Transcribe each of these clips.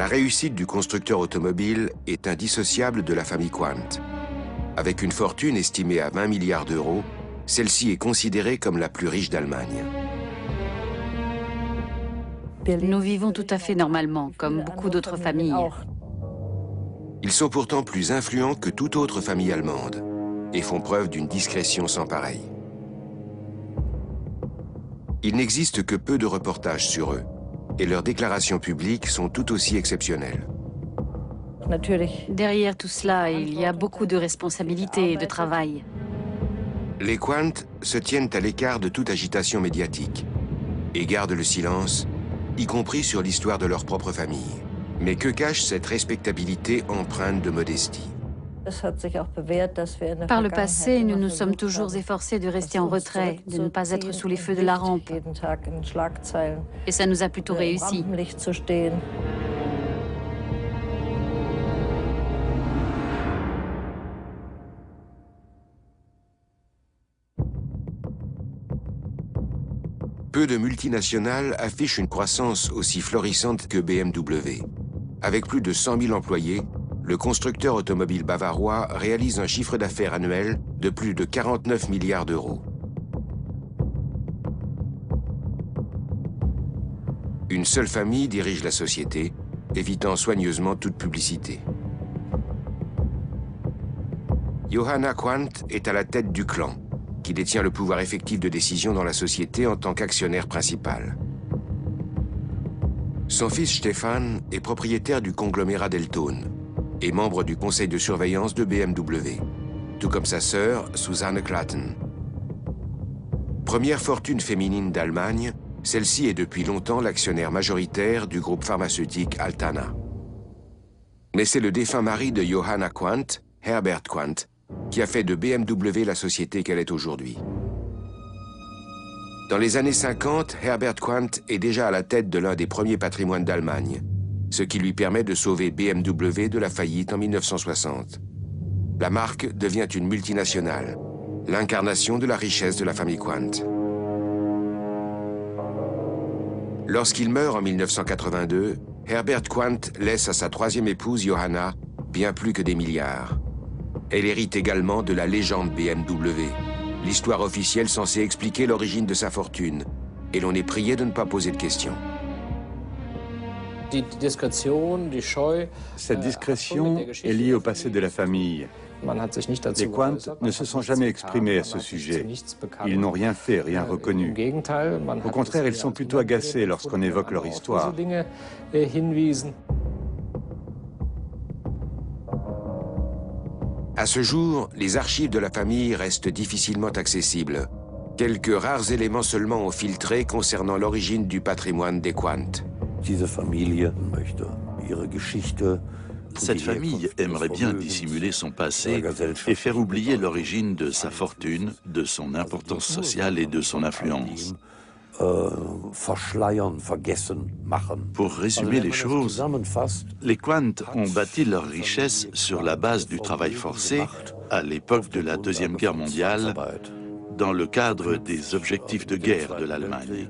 La réussite du constructeur automobile est indissociable de la famille Quandt. Avec une fortune estimée à 20 milliards d'euros, celle-ci est considérée comme la plus riche d'Allemagne. Nous vivons tout à fait normalement, comme beaucoup d'autres familles. Ils sont pourtant plus influents que toute autre famille allemande et font preuve d'une discrétion sans pareille. Il n'existe que peu de reportages sur eux, et leurs déclarations publiques sont tout aussi exceptionnelles. Derrière tout cela, il y a beaucoup de responsabilités et de travail. Les Quandt se tiennent à l'écart de toute agitation médiatique et gardent le silence, y compris sur l'histoire de leur propre famille. Mais que cache cette respectabilité empreinte de modestie? Par le passé, nous nous sommes toujours efforcés de rester en retrait, de ne pas être sous les feux de la rampe. Et ça nous a plutôt réussi. Peu de multinationales affichent une croissance aussi florissante que BMW. Avec plus de 100 000 employés, le constructeur automobile bavarois réalise un chiffre d'affaires annuel de plus de 49 milliards d'euros. Une seule famille dirige la société, évitant soigneusement toute publicité. Johanna Quandt est à la tête du clan, qui détient le pouvoir effectif de décision dans la société en tant qu'actionnaire principal. Son fils Stefan est propriétaire du conglomérat Delton et membre du conseil de surveillance de BMW, tout comme sa sœur Susanne Klatten. Première fortune féminine d'Allemagne, celle-ci est depuis longtemps l'actionnaire majoritaire du groupe pharmaceutique Altana. Mais c'est le défunt mari de Johanna Quandt, Herbert Quandt, qui a fait de BMW la société qu'elle est aujourd'hui. Dans les années 50, Herbert Quandt est déjà à la tête de l'un des premiers patrimoines d'Allemagne, ce qui lui permet de sauver BMW de la faillite en 1960. La marque devient une multinationale, l'incarnation de la richesse de la famille Quandt. Lorsqu'il meurt en 1982, Herbert Quandt laisse à sa troisième épouse Johanna bien plus que des milliards. Elle hérite également de la légende BMW, l'histoire officielle censée expliquer l'origine de sa fortune, et l'on est prié de ne pas poser de questions. Cette discrétion est liée au passé de la famille. Les Quandt ne se sont jamais exprimés à ce sujet. Ils n'ont rien fait, rien reconnu. Au contraire, ils sont plutôt agacés lorsqu'on évoque leur histoire. À ce jour, les archives de la famille restent difficilement accessibles. Quelques rares éléments seulement ont filtré concernant l'origine du patrimoine des Quandt. Cette famille aimerait bien dissimuler son passé et faire oublier l'origine de sa fortune, de son importance sociale et de son influence. Pour résumer les choses, les Quandt ont bâti leur richesse sur la base du travail forcé à l'époque de la Deuxième Guerre mondiale, dans le cadre des objectifs de guerre de l'Allemagne.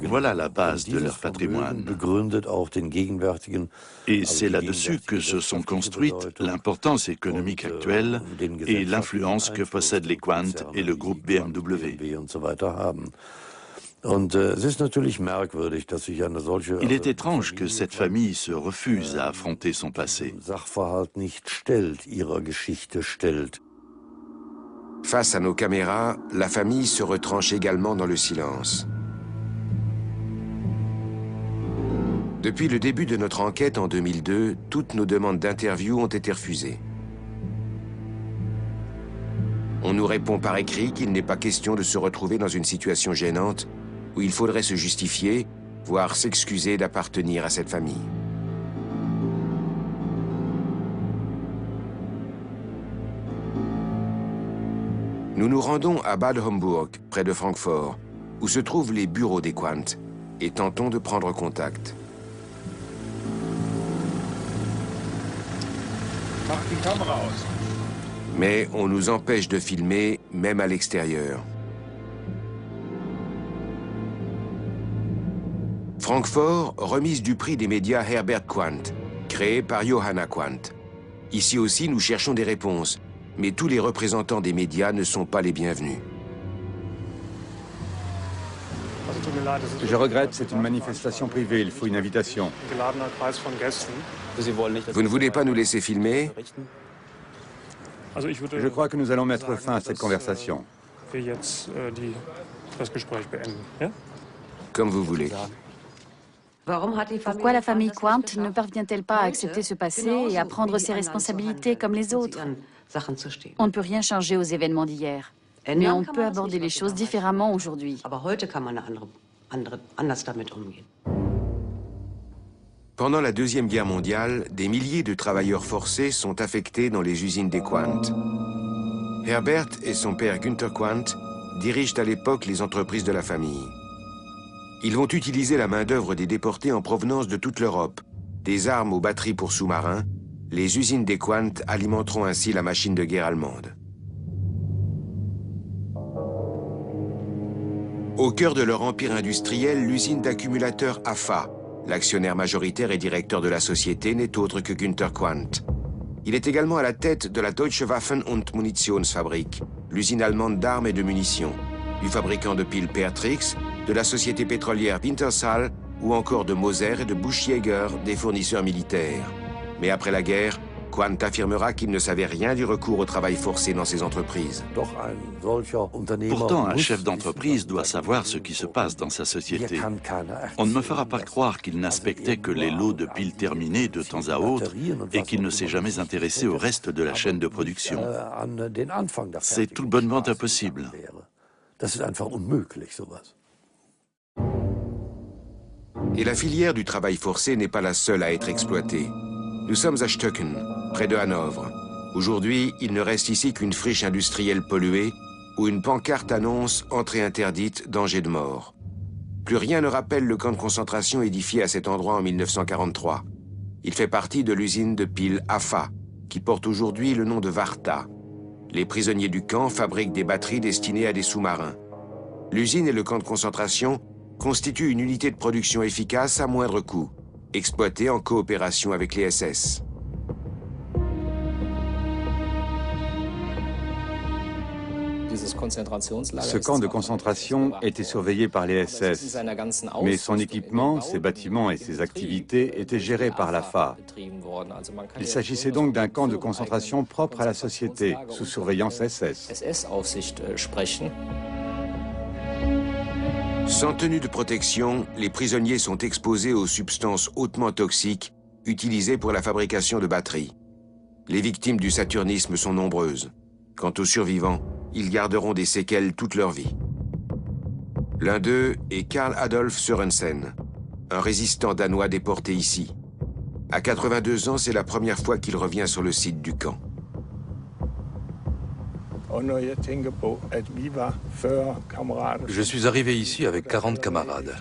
Voilà la base de leur patrimoine. Et c'est là-dessus que se sont construites l'importance économique actuelle et l'influence que possèdent les Quandt et le groupe BMW. Il est étrange que cette famille se refuse à affronter son passé. Face à nos caméras, la famille se retranche également dans le silence. Depuis le début de notre enquête en 2002, toutes nos demandes d'interview ont été refusées. On nous répond par écrit qu'il n'est pas question de se retrouver dans une situation gênante où il faudrait se justifier, voire s'excuser d'appartenir à cette famille. Nous nous rendons à Bad Homburg, près de Francfort, où se trouvent les bureaux des Quandt, et tentons de prendre contact. Mais on nous empêche de filmer, même à l'extérieur. Francfort, remise du prix des médias Herbert Quandt, créé par Johanna Quandt. Ici aussi, nous cherchons des réponses, mais tous les représentants des médias ne sont pas les bienvenus. Je regrette, c'est une manifestation privée, il faut une invitation. Vous ne voulez pas nous laisser filmer? Je crois que nous allons mettre fin à cette conversation. Comme vous voulez. Pourquoi la famille Quandt ne parvient-elle pas à accepter ce passé et à prendre ses responsabilités comme les autres? On ne peut rien changer aux événements d'hier, mais on peut aborder les choses différemment aujourd'hui. Pendant la Deuxième Guerre mondiale, des milliers de travailleurs forcés sont affectés dans les usines des Quandt. Herbert et son père Günther Quandt dirigent à l'époque les entreprises de la famille. Ils vont utiliser la main-d'œuvre des déportés en provenance de toute l'Europe, des armes aux batteries pour sous-marins. Les usines des Quandt alimenteront ainsi la machine de guerre allemande. Au cœur de leur empire industriel, l'usine d'accumulateurs AFA. L'actionnaire majoritaire et directeur de la société n'est autre que Günther Quandt. Il est également à la tête de la Deutsche Waffen- und Munitionsfabrik, l'usine allemande d'armes et de munitions, du fabricant de piles Pertrix, de la société pétrolière Wintershall ou encore de Moser et de Busch-Jaeger, des fournisseurs militaires. Mais après la guerre, Quandt affirmera qu'il ne savait rien du recours au travail forcé dans ses entreprises. Pourtant, un chef d'entreprise doit savoir ce qui se passe dans sa société. On ne me fera pas croire qu'il n'inspectait que les lots de piles terminées de temps à autre et qu'il ne s'est jamais intéressé au reste de la chaîne de production. C'est tout bonnement impossible. Et la filière du travail forcé n'est pas la seule à être exploitée. Nous sommes à Stöcken, près de Hanovre. Aujourd'hui, il ne reste ici qu'une friche industrielle polluée où une pancarte annonce « Entrée interdite, danger de mort ». Plus rien ne rappelle le camp de concentration édifié à cet endroit en 1943. Il fait partie de l'usine de piles AFA, qui porte aujourd'hui le nom de Varta. Les prisonniers du camp fabriquent des batteries destinées à des sous-marins. L'usine et le camp de concentration constituent une unité de production efficace à moindre coût, exploitée en coopération avec les SS. Ce camp de concentration était surveillé par les SS, mais son équipement, ses bâtiments et ses activités étaient gérés par l'AFA. Il s'agissait donc d'un camp de concentration propre à la société, sous surveillance SS. Sans tenue de protection, les prisonniers sont exposés aux substances hautement toxiques utilisées pour la fabrication de batteries. Les victimes du saturnisme sont nombreuses. Quant aux survivants, ils garderont des séquelles toute leur vie. L'un d'eux est Karl Adolf Sørensen, un résistant danois déporté ici. À 82 ans, c'est la première fois qu'il revient sur le site du camp. Je suis arrivé ici avec 40 camarades.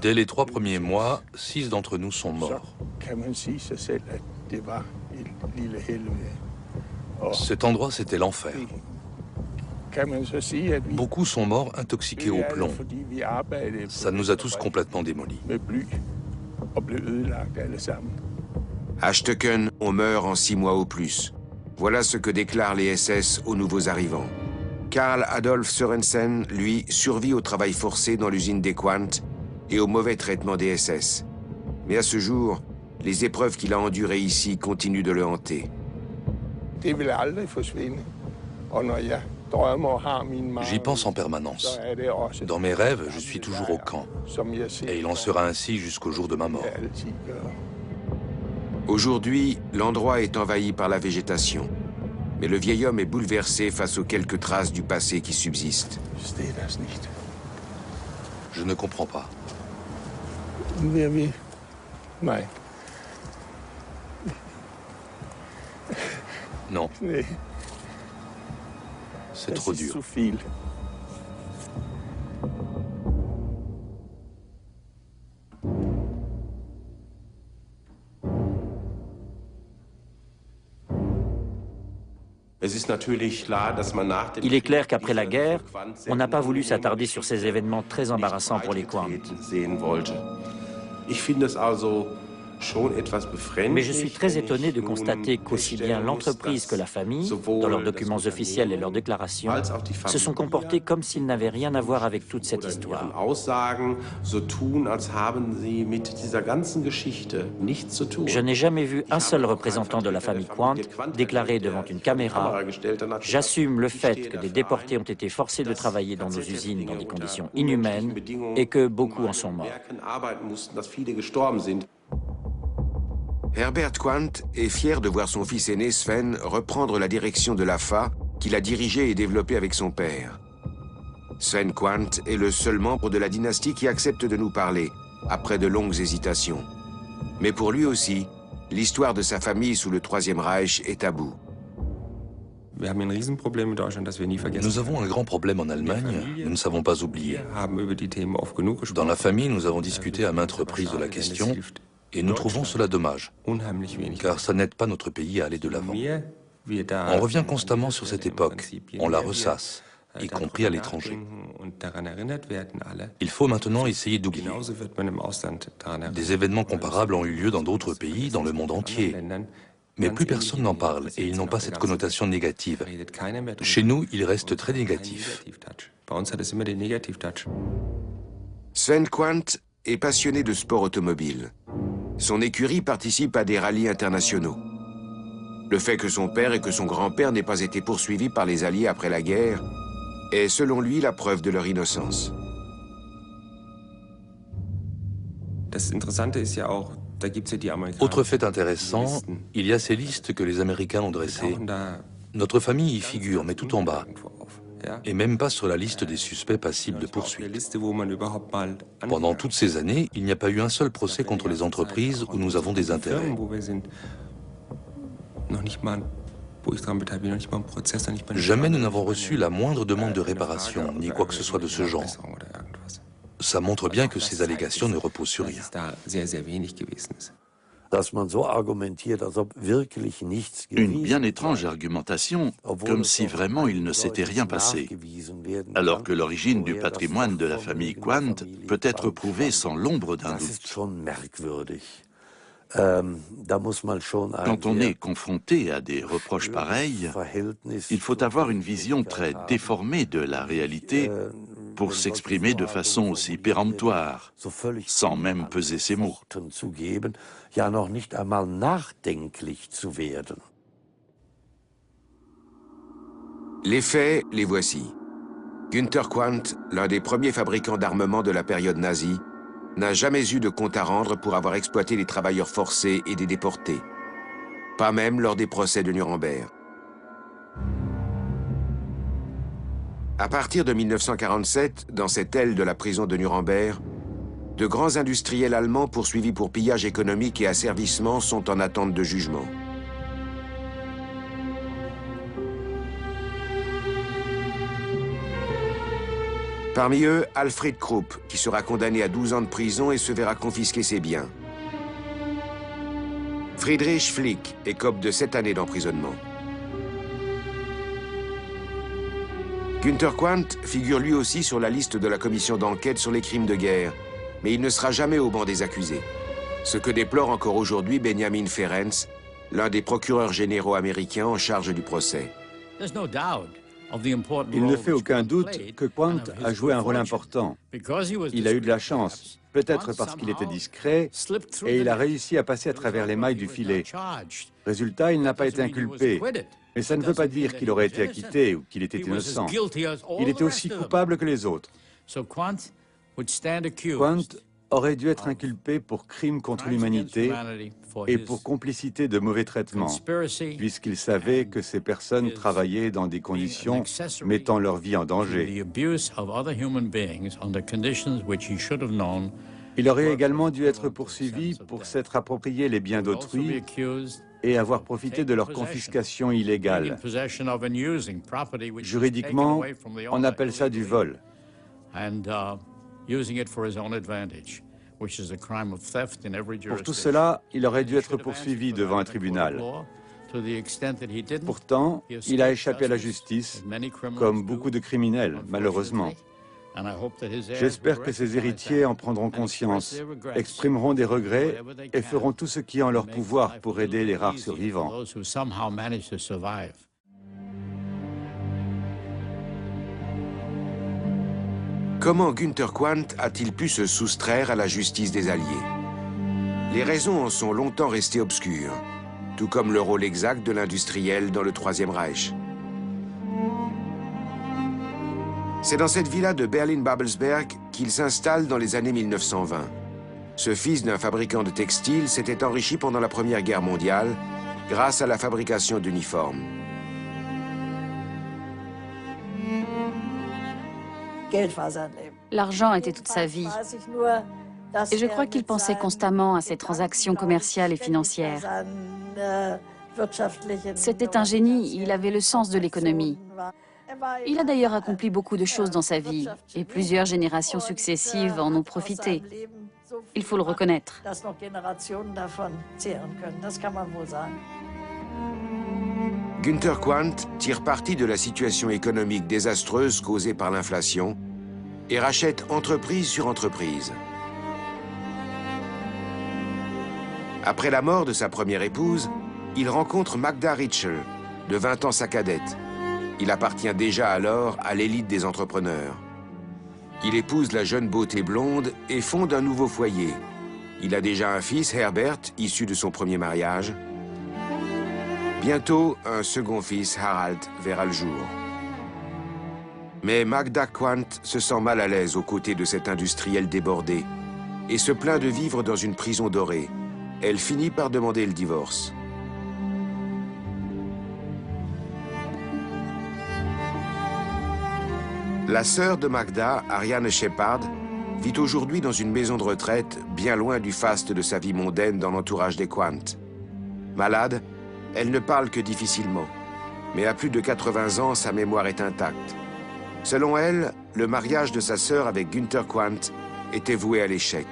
Dès les 3 premiers mois, 6 d'entre nous sont morts. Cet endroit, c'était l'enfer. Beaucoup sont morts intoxiqués au plomb. Ça nous a tous complètement démolis. À Stöcken, on meurt en 6 mois au plus. Voilà ce que déclarent les SS aux nouveaux arrivants. Karl Adolf Sørensen, lui, survit au travail forcé dans l'usine des Quandt et au mauvais traitement des SS. Mais à ce jour, les épreuves qu'il a endurées ici continuent de le hanter. J'y pense en permanence. Dans mes rêves, je suis toujours au camp. Et il en sera ainsi jusqu'au jour de ma mort. Aujourd'hui, l'endroit est envahi par la végétation. Mais le vieil homme est bouleversé face aux quelques traces du passé qui subsistent. Je ne comprends pas. Non. C'est trop dur. Il est clair qu'après la guerre, on n'a pas voulu s'attarder sur ces événements très embarrassants pour les Quandt. Mais je suis très étonné de constater qu'aussi bien l'entreprise que la famille, dans leurs documents officiels et leurs déclarations, se sont comportés comme s'ils n'avaient rien à voir avec toute cette histoire. Je n'ai jamais vu un seul représentant de la famille Quandt déclarer devant une caméra « J'assume le fait que des déportés ont été forcés de travailler dans nos usines dans des conditions inhumaines et que beaucoup en sont morts. » Herbert Quandt est fier de voir son fils aîné Sven reprendre la direction de l'AFA qu'il a dirigée et développée avec son père. Sven Quandt est le seul membre de la dynastie qui accepte de nous parler, après de longues hésitations. Mais pour lui aussi, l'histoire de sa famille sous le Troisième Reich est tabou. Nous avons un grand problème en Allemagne, nous ne savons pas oublier. Dans la famille, nous avons discuté à maintes reprises de la question, et nous trouvons cela dommage, car ça n'aide pas notre pays à aller de l'avant. On revient constamment sur cette époque, on la ressasse, y compris à l'étranger. Il faut maintenant essayer d'oublier. Des événements comparables ont eu lieu dans d'autres pays, dans le monde entier. Mais plus personne n'en parle, et ils n'ont pas cette connotation négative. Chez nous, il reste très négatif. Sven Quandt est passionné de sport automobile. Son écurie participe à des rallyes internationaux. Le fait que son père et que son grand-père n'aient pas été poursuivis par les Alliés après la guerre est, selon lui, la preuve de leur innocence. Autre fait intéressant, il y a ces listes que les Américains ont dressées. Notre famille y figure, mais tout en bas. Et même pas sur la liste des suspects passibles de poursuite. Pendant toutes ces années, il n'y a pas eu un seul procès contre les entreprises où nous avons des intérêts. Jamais nous n'avons reçu la moindre demande de réparation, ni quoi que ce soit de ce genre. Ça montre bien que ces allégations ne reposent sur rien. Une bien étrange argumentation, comme si vraiment il ne s'était rien passé, alors que l'origine du patrimoine de la famille Quandt peut être prouvée sans l'ombre d'un doute. Quand on est confronté à des reproches pareils, il faut avoir une vision très déformée de la réalité pour s'exprimer de façon aussi péremptoire, sans même peser ses mots. Les faits, les voici. Günther Quandt, l'un des premiers fabricants d'armement de la période nazie, n'a jamais eu de compte à rendre pour avoir exploité les travailleurs forcés et des déportés. Pas même lors des procès de Nuremberg. À partir de 1947, dans cette aile de la prison de Nuremberg, de grands industriels allemands poursuivis pour pillage économique et asservissement sont en attente de jugement. Parmi eux, Alfred Krupp, qui sera condamné à 12 ans de prison et se verra confisquer ses biens. Friedrich Flick écope de 7 années d'emprisonnement. Günther Quandt figure lui aussi sur la liste de la commission d'enquête sur les crimes de guerre, mais il ne sera jamais au banc des accusés. Ce que déplore encore aujourd'hui Benjamin Ferencz, l'un des procureurs généraux américains en charge du procès. Il ne fait aucun doute que Quandt a joué un rôle important. Il a eu de la chance, peut-être parce qu'il était discret, et il a réussi à passer à travers les mailles du filet. Résultat, il n'a pas été inculpé. Mais ça ne veut pas dire qu'il aurait été acquitté ou qu'il était innocent. Il était aussi coupable que les autres. Quandt aurait dû être inculpé pour crime contre l'humanité et pour complicité de mauvais traitements, puisqu'il savait que ces personnes travaillaient dans des conditions mettant leur vie en danger. Il aurait également dû être poursuivi pour s'être approprié les biens d'autrui et avoir profité de leur confiscation illégale. Juridiquement, on appelle ça du vol. Pour tout cela, il aurait dû être poursuivi devant un tribunal. Pourtant, il a échappé à la justice, comme beaucoup de criminels, malheureusement. J'espère que ses héritiers en prendront conscience, exprimeront des regrets et feront tout ce qui est en leur pouvoir pour aider les rares survivants. Comment Günther Quandt a-t-il pu se soustraire à la justice des Alliés? Les raisons en sont longtemps restées obscures, tout comme le rôle exact de l'industriel dans le Troisième Reich. C'est dans cette villa de Berlin-Babelsberg qu'il s'installe dans les années 1920. Ce fils d'un fabricant de textiles s'était enrichi pendant la Première Guerre mondiale grâce à la fabrication d'uniformes. L'argent était toute sa vie. Et je crois qu'il pensait constamment à ses transactions commerciales et financières. C'était un génie, il avait le sens de l'économie. Il a d'ailleurs accompli beaucoup de choses dans sa vie, et plusieurs générations successives en ont profité. Il faut le reconnaître. Günther Quandt tire parti de la situation économique désastreuse causée par l'inflation et rachète entreprise sur entreprise. Après la mort de sa première épouse, il rencontre Magda Ritschl, de 20 ans sa cadette. Il appartient déjà alors à l'élite des entrepreneurs. Il épouse la jeune beauté blonde et fonde un nouveau foyer. Il a déjà un fils, Herbert, issu de son premier mariage. Bientôt, un second fils, Harald, verra le jour. Mais Magda Quandt se sent mal à l'aise aux côtés de cet industriel débordé et se plaint de vivre dans une prison dorée. Elle finit par demander le divorce. La sœur de Magda, Ariane Shepard, vit aujourd'hui dans une maison de retraite bien loin du faste de sa vie mondaine dans l'entourage des Quandt. Malade, elle ne parle que difficilement, mais à plus de 80 ans, sa mémoire est intacte. Selon elle, le mariage de sa sœur avec Günther Quandt était voué à l'échec.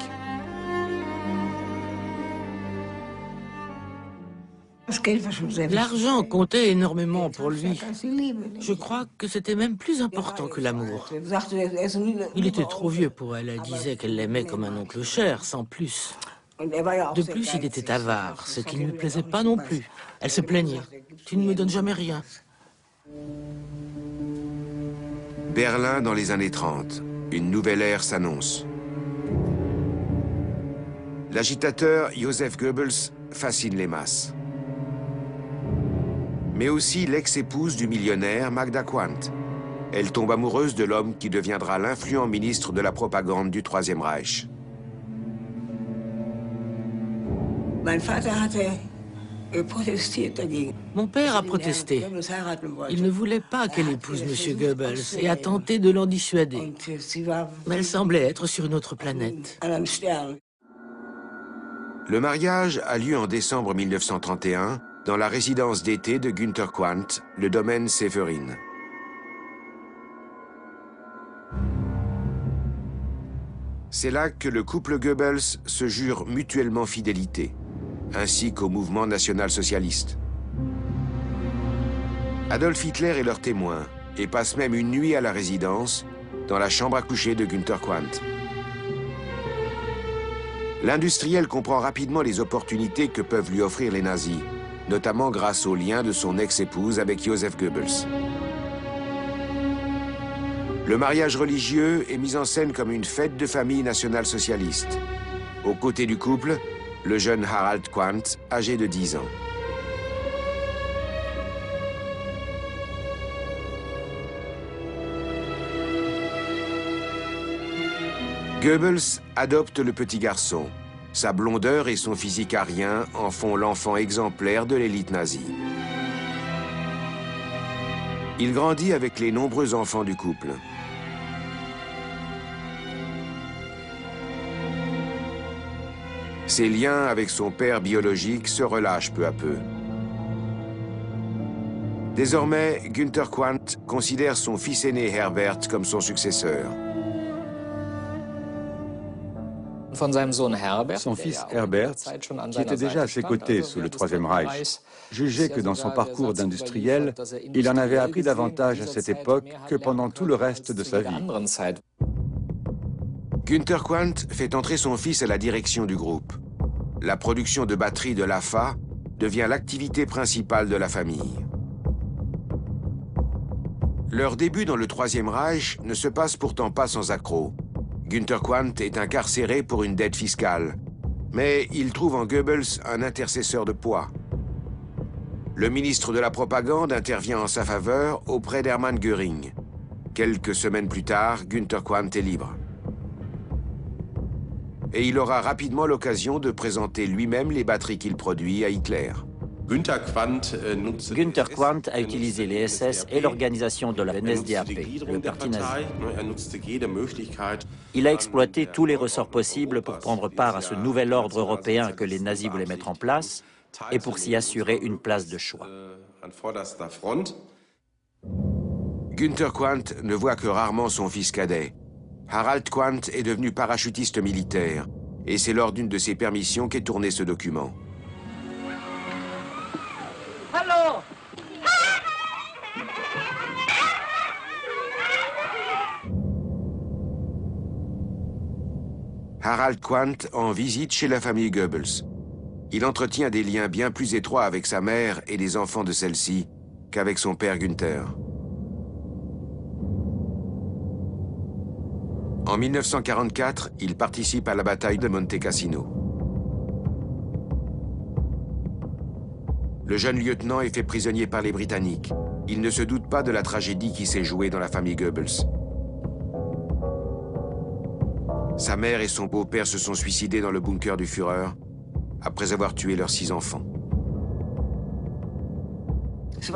L'argent comptait énormément pour lui. Je crois que c'était même plus important que l'amour. Il était trop vieux pour elle. Elle disait qu'elle l'aimait comme un oncle cher, sans plus. De plus, il était avare, ce qui ne lui plaisait pas non plus. Elle se plaignait. « Tu ne me donnes jamais rien. » Berlin dans les années 30. Une nouvelle ère s'annonce. L'agitateur Joseph Goebbels fascine les masses. Mais aussi l'ex-épouse du millionnaire Magda Quandt. Elle tombe amoureuse de l'homme qui deviendra l'influent ministre de la propagande du Troisième Reich. Mon père a protesté. Il ne voulait pas qu'elle épouse M. Goebbels et a tenté de l'en dissuader. Mais elle semblait être sur une autre planète. Le mariage a lieu en décembre 1931 dans la résidence d'été de Günther Quandt, le domaine Severin. C'est là que le couple Goebbels se jure mutuellement fidélité, ainsi qu'au mouvement national-socialiste. Adolf Hitler est leur témoin et passe même une nuit à la résidence, dans la chambre à coucher de Günther Quandt. L'industriel comprend rapidement les opportunités que peuvent lui offrir les nazis, notamment grâce au lien de son ex-épouse avec Joseph Goebbels. Le mariage religieux est mis en scène comme une fête de famille nationale-socialiste. Aux côtés du couple, le jeune Harald Quandt, âgé de 10 ans. Goebbels adopte le petit garçon. Sa blondeur et son physique arien en font l'enfant exemplaire de l'élite nazie. Il grandit avec les nombreux enfants du couple. Ses liens avec son père biologique se relâchent peu à peu. Désormais, Günther Quandt considère son fils aîné Herbert comme son successeur. Son fils Herbert, qui était déjà à ses côtés sous le Troisième Reich, jugeait que dans son parcours d'industriel, il en avait appris davantage à cette époque que pendant tout le reste de sa vie. Günther Quandt fait entrer son fils à la direction du groupe. La production de batteries de l'AFA devient l'activité principale de la famille. Leur début dans le Troisième Reich ne se passe pourtant pas sans accroc. Günther Quandt est incarcéré pour une dette fiscale, mais il trouve en Goebbels un intercesseur de poids. Le ministre de la Propagande intervient en sa faveur auprès d'Hermann Göring. Quelques semaines plus tard, Günther Quandt est libre. Et il aura rapidement l'occasion de présenter lui-même les batteries qu'il produit à Hitler. Günther Quandt a utilisé les SS et l'organisation de la NSDAP, le parti nazi. Il a exploité tous les ressorts possibles pour prendre part à ce nouvel ordre européen que les nazis voulaient mettre en place et pour s'y assurer une place de choix. Günther Quandt ne voit que rarement son fils cadet. Harald Quandt est devenu parachutiste militaire, et c'est lors d'une de ses permissions qu'est tourné ce document. Hallo! Harald Quandt en visite chez la famille Goebbels. Il entretient des liens bien plus étroits avec sa mère et les enfants de celle-ci qu'avec son père Günther. En 1944, il participe à la bataille de Monte Cassino. Le jeune lieutenant est fait prisonnier par les Britanniques. Il ne se doute pas de la tragédie qui s'est jouée dans la famille Goebbels. Sa mère et son beau-père se sont suicidés dans le bunker du Führer après avoir tué leurs 6 enfants. Ce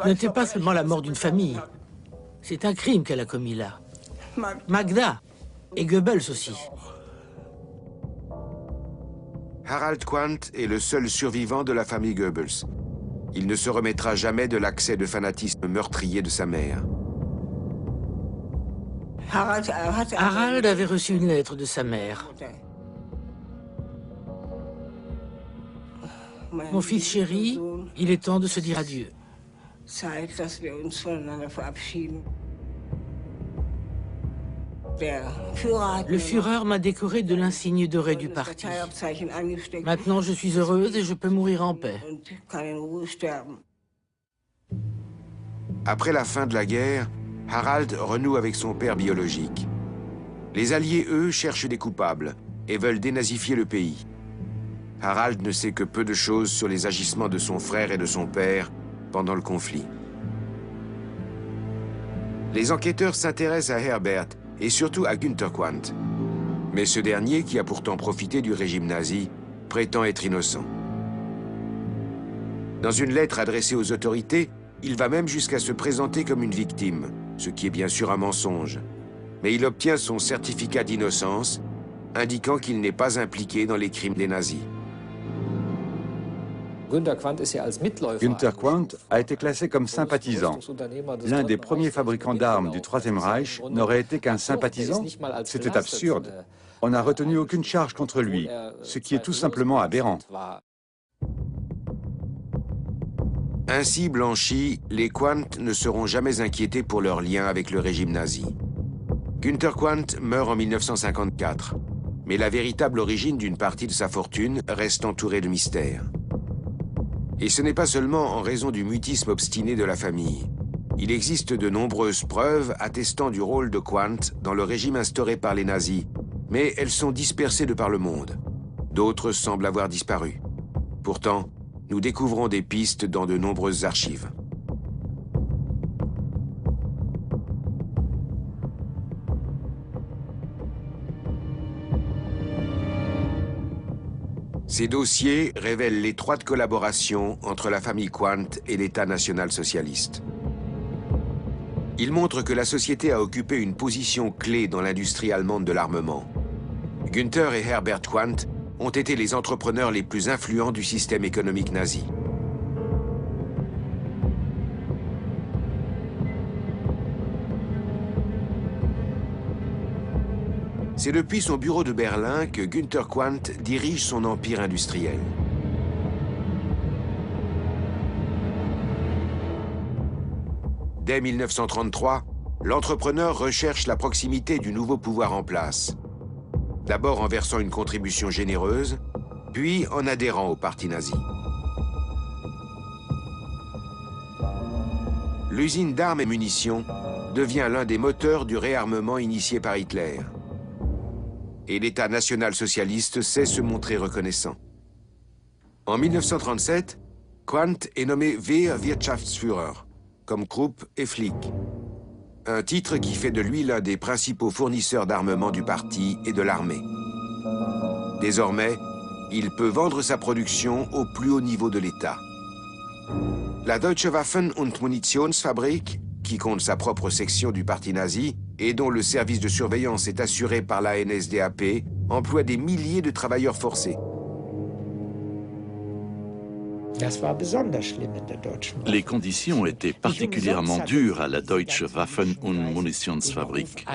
n'était pas seulement la mort d'une famille. C'est un crime qu'elle a commis là. Magda et Goebbels aussi. Harald Quandt est le seul survivant de la famille Goebbels. Il ne se remettra jamais de l'accès de fanatisme meurtrier de sa mère. Harald avait reçu une lettre de sa mère. Mon fils chéri, il est temps de se dire adieu. Le Führer m'a décoré de l'insigne doré du parti. Maintenant, je suis heureuse et je peux mourir en paix. Après la fin de la guerre, Harald renoue avec son père biologique. Les Alliés, eux, cherchent des coupables et veulent dénazifier le pays. Harald ne sait que peu de choses sur les agissements de son frère et de son père pendant le conflit. Les enquêteurs s'intéressent à Herbert et surtout à Günther Quandt. Mais ce dernier, qui a pourtant profité du régime nazi, prétend être innocent. Dans une lettre adressée aux autorités, il va même jusqu'à se présenter comme une victime, ce qui est bien sûr un mensonge. Mais il obtient son certificat d'innocence, indiquant qu'il n'est pas impliqué dans les crimes des nazis. Günther Quandt a été classé comme sympathisant. L'un des premiers fabricants d'armes du Troisième Reich n'aurait été qu'un sympathisant? C'était absurde. On n'a retenu aucune charge contre lui, ce qui est tout simplement aberrant. Ainsi blanchis, les Quandt ne seront jamais inquiétés pour leur lien avec le régime nazi. Günther Quandt meurt en 1954, mais la véritable origine d'une partie de sa fortune reste entourée de mystères. Et ce n'est pas seulement en raison du mutisme obstiné de la famille. Il existe de nombreuses preuves attestant du rôle de Quandt dans le régime instauré par les nazis, mais elles sont dispersées de par le monde. D'autres semblent avoir disparu. Pourtant, nous découvrons des pistes dans de nombreuses archives. Ces dossiers révèlent l'étroite collaboration entre la famille Quandt et l'État national-socialiste. Ils montrent que la société a occupé une position clé dans l'industrie allemande de l'armement. Günther et Herbert Quandt ont été les entrepreneurs les plus influents du système économique nazi. C'est depuis son bureau de Berlin que Günther Quandt dirige son empire industriel. Dès 1933, l'entrepreneur recherche la proximité du nouveau pouvoir en place. D'abord en versant une contribution généreuse, puis en adhérant au parti nazi. L'usine d'armes et munitions devient l'un des moteurs du réarmement initié par Hitler. Et l'État national-socialiste sait se montrer reconnaissant. En 1937, Quandt est nommé Wehrwirtschaftsführer, comme Krupp et Flick. Un titre qui fait de lui l'un des principaux fournisseurs d'armement du parti et de l'armée. Désormais, il peut vendre sa production au plus haut niveau de l'État. La Deutsche Waffen- und Munitionsfabrik, qui compte sa propre section du parti nazi et dont le service de surveillance est assuré par la NSDAP, emploie des milliers de travailleurs forcés. Les conditions étaient particulièrement dures à la Deutsche Waffen- und Munitionsfabrik.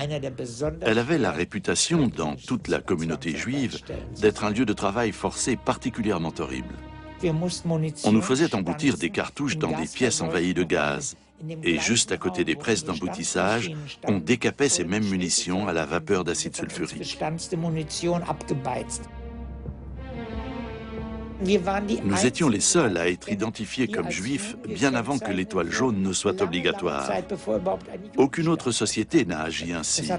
Elle avait la réputation, dans toute la communauté juive, d'être un lieu de travail forcé particulièrement horrible. On nous faisait emboutir des cartouches dans des pièces envahies de gaz. Et juste à côté des presses d'emboutissage, on décapait ces mêmes munitions à la vapeur d'acide sulfurique. Nous étions les seuls à être identifiés comme juifs bien avant que l'étoile jaune ne soit obligatoire. Aucune autre société n'a agi ainsi,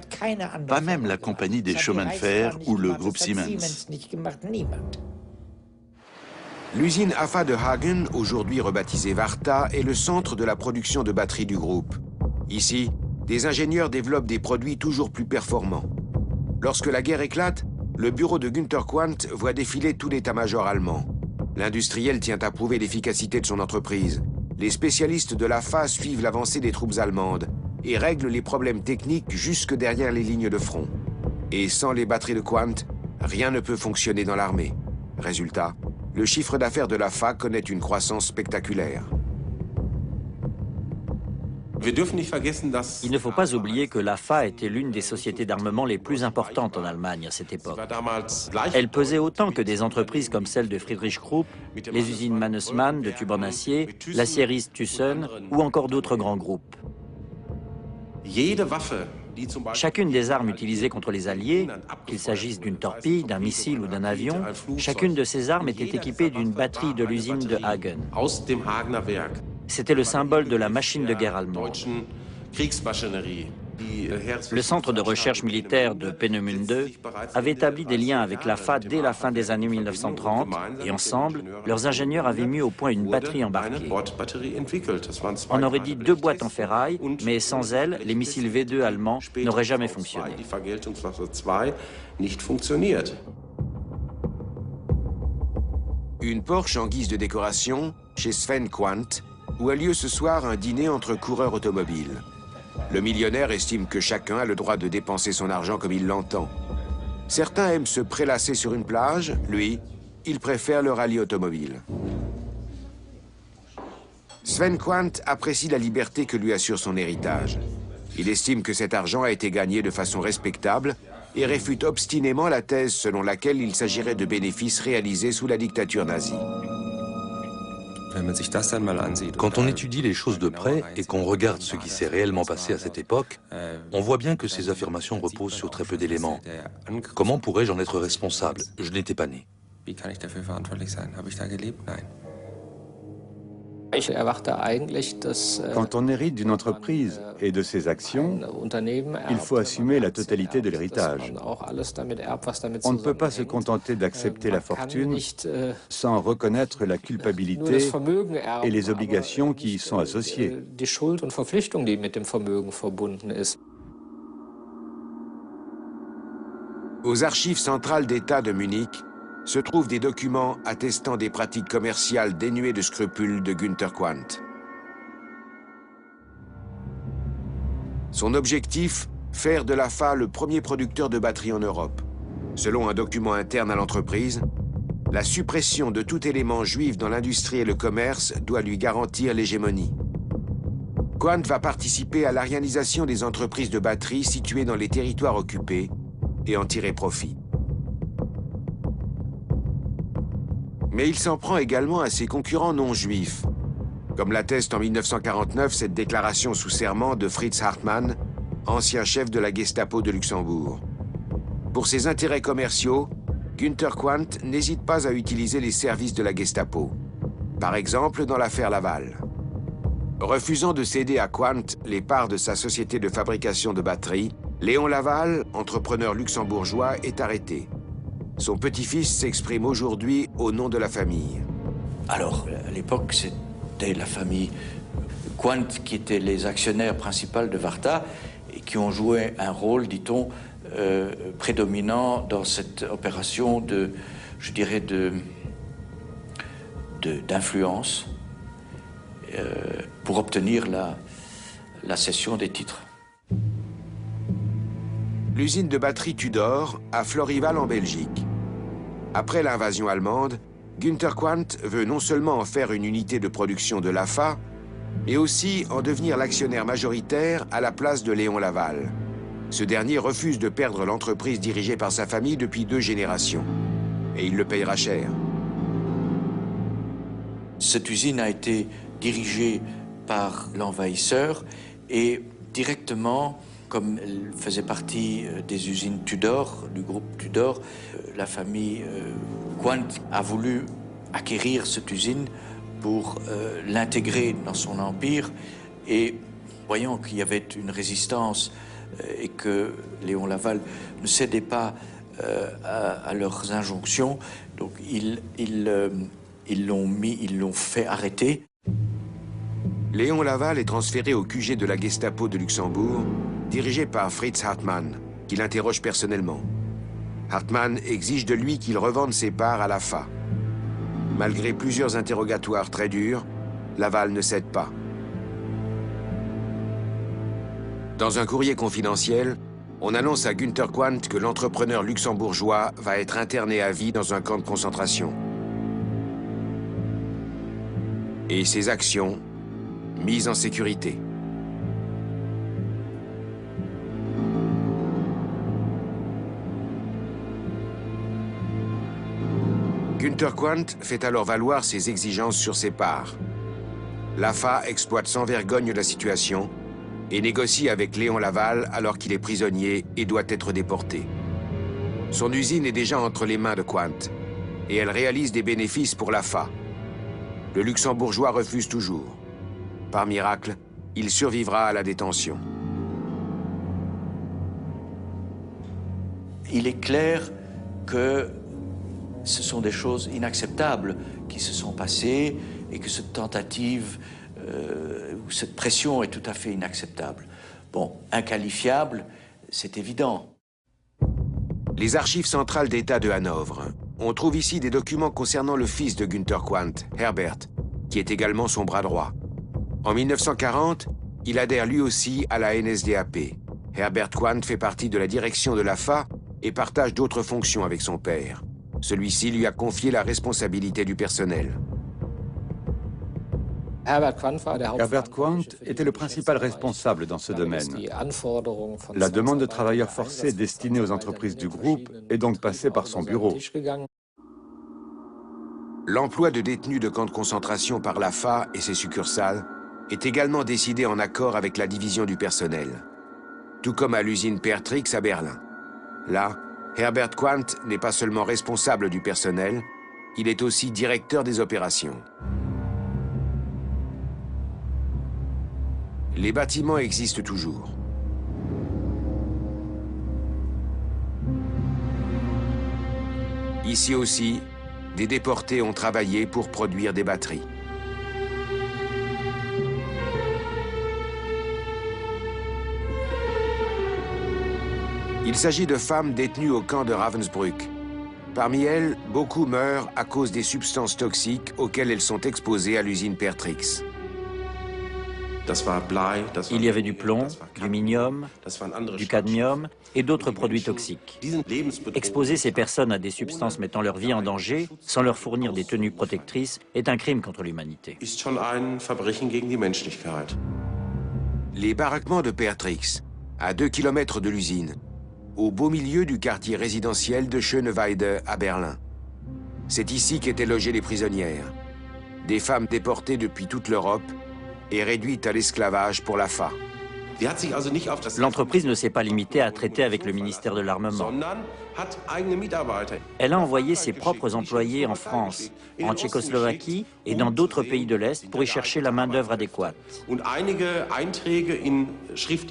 pas même la compagnie des chemins de fer ou le groupe Siemens. L'usine AFA de Hagen, aujourd'hui rebaptisée Varta, est le centre de la production de batteries du groupe. Ici, des ingénieurs développent des produits toujours plus performants. Lorsque la guerre éclate, le bureau de Günther Quandt voit défiler tout l'état-major allemand. L'industriel tient à prouver l'efficacité de son entreprise. Les spécialistes de l'AFA suivent l'avancée des troupes allemandes et règlent les problèmes techniques jusque derrière les lignes de front. Et sans les batteries de Quandt, rien ne peut fonctionner dans l'armée. Résultat, le chiffre d'affaires de l'AFA connaît une croissance spectaculaire. Il ne faut pas oublier que l'AFA était l'une des sociétés d'armement les plus importantes en Allemagne à cette époque. Elle pesait autant que des entreprises comme celle de Friedrich Krupp, les usines Mannesmann de tubes en acier, l'aciériste Thyssen ou encore d'autres grands groupes. Chacune des armes utilisées contre les Alliés, qu'il s'agisse d'une torpille, d'un missile ou d'un avion, chacune de ces armes était équipée d'une batterie de l'usine de Hagen. C'était le symbole de la machine de guerre allemande. Le centre de recherche militaire de Peenemünde avait établi des liens avec l'AFA dès la fin des années 1930 et ensemble, leurs ingénieurs avaient mis au point une batterie embarquée. On aurait dit 2 boîtes en ferraille, mais sans elles, les missiles V2 allemands n'auraient jamais fonctionné. Une Porsche en guise de décoration chez Sven Quandt, où a lieu ce soir un dîner entre coureurs automobiles. Le millionnaire estime que chacun a le droit de dépenser son argent comme il l'entend. Certains aiment se prélasser sur une plage, lui, il préfère le rallye automobile. Sven Quandt apprécie la liberté que lui assure son héritage. Il estime que cet argent a été gagné de façon respectable et réfute obstinément la thèse selon laquelle il s'agirait de bénéfices réalisés sous la dictature nazie. Quand on étudie les choses de près et qu'on regarde ce qui s'est réellement passé à cette époque, on voit bien que ces affirmations reposent sur très peu d'éléments. Comment pourrais-je en être responsable? Je n'étais pas né. Quand on hérite d'une entreprise et de ses actions, il faut assumer la totalité de l'héritage. On ne peut pas se contenter d'accepter la fortune sans reconnaître la culpabilité et les obligations qui y sont associées. Aux archives centrales d'État de Munich se trouvent des documents attestant des pratiques commerciales dénuées de scrupules de Günther Quandt. Son objectif, faire de l'AFA le premier producteur de batteries en Europe. Selon un document interne à l'entreprise, la suppression de tout élément juif dans l'industrie et le commerce doit lui garantir l'hégémonie. Quandt va participer à l'arianisation des entreprises de batteries situées dans les territoires occupés et en tirer profit. Mais il s'en prend également à ses concurrents non juifs, comme l'atteste en 1949 cette déclaration sous serment de Fritz Hartmann, ancien chef de la Gestapo de Luxembourg. Pour ses intérêts commerciaux, Günther Quandt n'hésite pas à utiliser les services de la Gestapo, par exemple dans l'affaire Laval. Refusant de céder à Quandt les parts de sa société de fabrication de batteries, Léon Laval, entrepreneur luxembourgeois, est arrêté. Son petit-fils s'exprime aujourd'hui au nom de la famille. Alors, à l'époque, c'était la famille Quandt qui étaient les actionnaires principaux de Varta et qui ont joué un rôle, dit-on, prédominant dans cette opération de, je dirais, d'influence pour obtenir la cession des titres. L'usine de batterie Tudor à Florival en Belgique. Après l'invasion allemande, Günther Quandt veut non seulement en faire une unité de production de l'AFA, mais aussi en devenir l'actionnaire majoritaire à la place de Léon Laval. Ce dernier refuse de perdre l'entreprise dirigée par sa famille depuis 2 générations. Et il le payera cher. Cette usine a été dirigée par l'envahisseur et directement, comme elle faisait partie des usines Tudor, du groupe Tudor, la famille Quandt a voulu acquérir cette usine pour l'intégrer dans son empire et voyant qu'il y avait une résistance et que Léon Laval ne cédait pas à leurs injonctions, donc ils l'ont fait arrêter. Léon Laval est transféré au QG de la Gestapo de Luxembourg, dirigé par Fritz Hartmann, qui l'interroge personnellement. Hartmann exige de lui qu'il revende ses parts à l'AFA. Malgré plusieurs interrogatoires très durs, Laval ne cède pas. Dans un courrier confidentiel, on annonce à Günther Quandt que l'entrepreneur luxembourgeois va être interné à vie dans un camp de concentration. Et ses actions mises en sécurité. Günther Quandt fait alors valoir ses exigences sur ses parts. L'AFA exploite sans vergogne la situation et négocie avec Léon Laval alors qu'il est prisonnier et doit être déporté. Son usine est déjà entre les mains de Quandt et elle réalise des bénéfices pour l'AFA. Le luxembourgeois refuse toujours. Par miracle, il survivra à la détention. Il est clair que ce sont des choses inacceptables qui se sont passées et que cette tentative ou cette pression est tout à fait inacceptable. Bon, inqualifiable, c'est évident. Les archives centrales d'État de Hanovre. On trouve ici des documents concernant le fils de Günther Quandt, Herbert, qui est également son bras droit. En 1940, il adhère lui aussi à la NSDAP. Herbert Quandt fait partie de la direction de l'AFA et partage d'autres fonctions avec son père. Celui-ci lui a confié la responsabilité du personnel. Herbert Quandt était le principal responsable dans ce domaine. La demande de travailleurs forcés destinée aux entreprises du groupe est donc passée par son bureau. L'emploi de détenus de camps de concentration par l'AFA et ses succursales est également décidé en accord avec la division du personnel, tout comme à l'usine Pertrix à Berlin. Là, Herbert Quandt n'est pas seulement responsable du personnel, il est aussi directeur des opérations. Les bâtiments existent toujours. Ici aussi, des déportés ont travaillé pour produire des batteries. Il s'agit de femmes détenues au camp de Ravensbrück. Parmi elles, beaucoup meurent à cause des substances toxiques auxquelles elles sont exposées à l'usine Pertrix. Il y avait du plomb, du minium, du cadmium et d'autres produits toxiques. Exposer ces personnes à des substances mettant leur vie en danger, sans leur fournir des tenues protectrices, est un crime contre l'humanité. Les baraquements de Pertrix, à 2 km de l'usine, au beau milieu du quartier résidentiel de Schöneweide à Berlin. C'est ici qu'étaient logées les prisonnières, des femmes déportées depuis toute l'Europe et réduites à l'esclavage pour la FA. L'entreprise ne s'est pas limitée à traiter avec le ministère de l'Armement. Elle a envoyé ses propres employés en France, en Tchécoslovaquie et dans d'autres pays de l'Est pour y chercher la main-d'œuvre adéquate.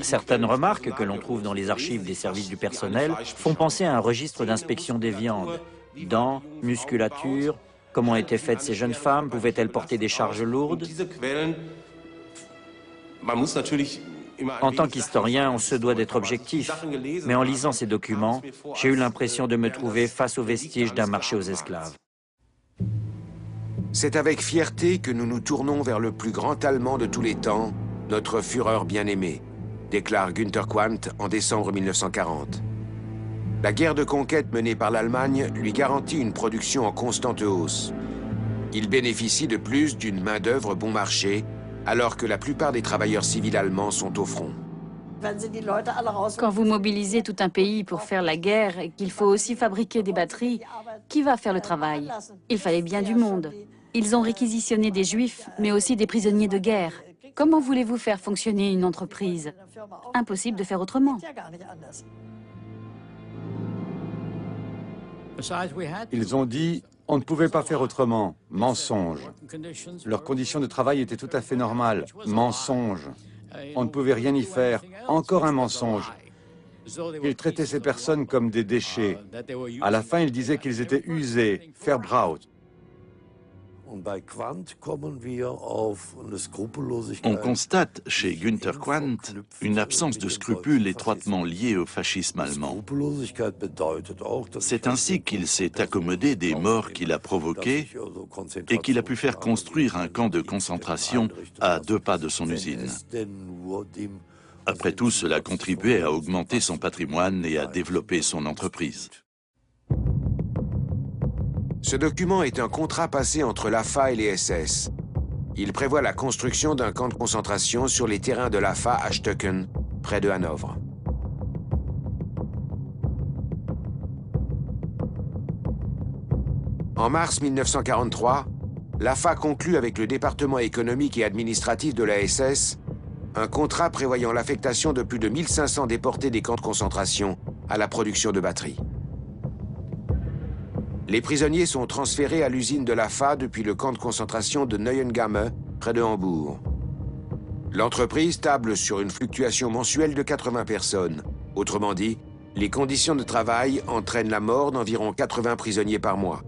Certaines remarques que l'on trouve dans les archives des services du personnel font penser à un registre d'inspection des viandes. Dents, musculature, comment étaient faites ces jeunes femmes, pouvaient-elles porter des charges lourdes? En tant qu'historien, on se doit d'être objectif, mais en lisant ces documents, j'ai eu l'impression de me trouver face aux vestiges d'un marché aux esclaves. C'est avec fierté que nous nous tournons vers le plus grand Allemand de tous les temps, notre Führer bien-aimé, déclare Günther Quandt en décembre 1940. La guerre de conquête menée par l'Allemagne lui garantit une production en constante hausse. Il bénéficie de plus d'une main-d'œuvre bon marché, alors que la plupart des travailleurs civils allemands sont au front. Quand vous mobilisez tout un pays pour faire la guerre et qu'il faut aussi fabriquer des batteries, qui va faire le travail? Il fallait bien du monde. Ils ont réquisitionné des juifs, mais aussi des prisonniers de guerre. Comment voulez-vous faire fonctionner une entreprise? Impossible de faire autrement. Ils ont dit « on ne pouvait pas faire autrement ». Mensonge. Leurs conditions de travail étaient tout à fait normales. Mensonge. On ne pouvait rien y faire. Encore un mensonge. Ils traitaient ces personnes comme des déchets. À la fin, ils disaient qu'ils étaient usés, verbraucht. On constate chez Günther Quandt une absence de scrupules étroitement liée au fascisme allemand. C'est ainsi qu'il s'est accommodé des morts qu'il a provoquées et qu'il a pu faire construire un camp de concentration à 2 pas de son usine. Après tout, cela contribuait à augmenter son patrimoine et à développer son entreprise. Ce document est un contrat passé entre l'AFA et les SS. Il prévoit la construction d'un camp de concentration sur les terrains de l'AFA à Stöcken, près de Hanovre. En mars 1943, l'AFA conclut avec le département économique et administratif de la SS un contrat prévoyant l'affectation de plus de 1500 déportés des camps de concentration à la production de batteries. Les prisonniers sont transférés à l'usine de l'AFA depuis le camp de concentration de Neuengamme, près de Hambourg. L'entreprise table sur une fluctuation mensuelle de 80 personnes. Autrement dit, les conditions de travail entraînent la mort d'environ 80 prisonniers par mois.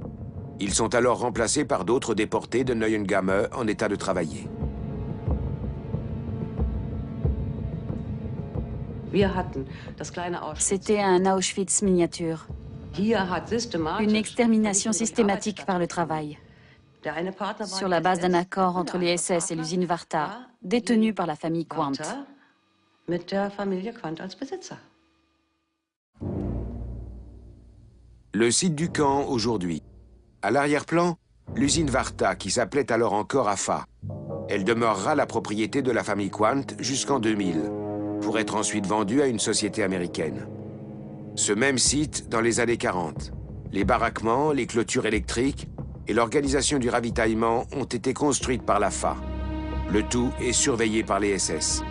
Ils sont alors remplacés par d'autres déportés de Neuengamme en état de travailler. C'était un Auschwitz miniature. Une extermination systématique par le travail. Sur la base d'un accord entre les SS et l'usine Warta, détenue par la famille Quandt. Le site du camp aujourd'hui. À l'arrière-plan, l'usine Warta qui s'appelait alors encore AFA. Elle demeurera la propriété de la famille Quandt jusqu'en 2000, pour être ensuite vendue à une société américaine. Ce même site dans les années 40. Les baraquements, les clôtures électriques et l'organisation du ravitaillement ont été construites par l'AFA. Le tout est surveillé par les SS.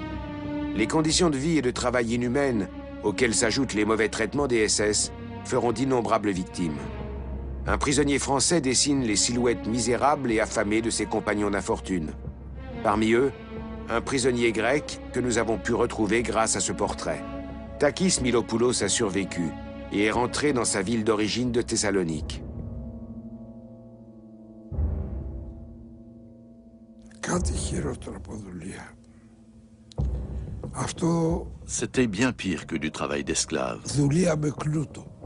Les conditions de vie et de travail inhumaines, auxquelles s'ajoutent les mauvais traitements des SS, feront d'innombrables victimes. Un prisonnier français dessine les silhouettes misérables et affamées de ses compagnons d'infortune. Parmi eux, un prisonnier grec que nous avons pu retrouver grâce à ce portrait. Takis Milopoulos a survécu et est rentré dans sa ville d'origine de Thessalonique. C'était bien pire que du travail d'esclave.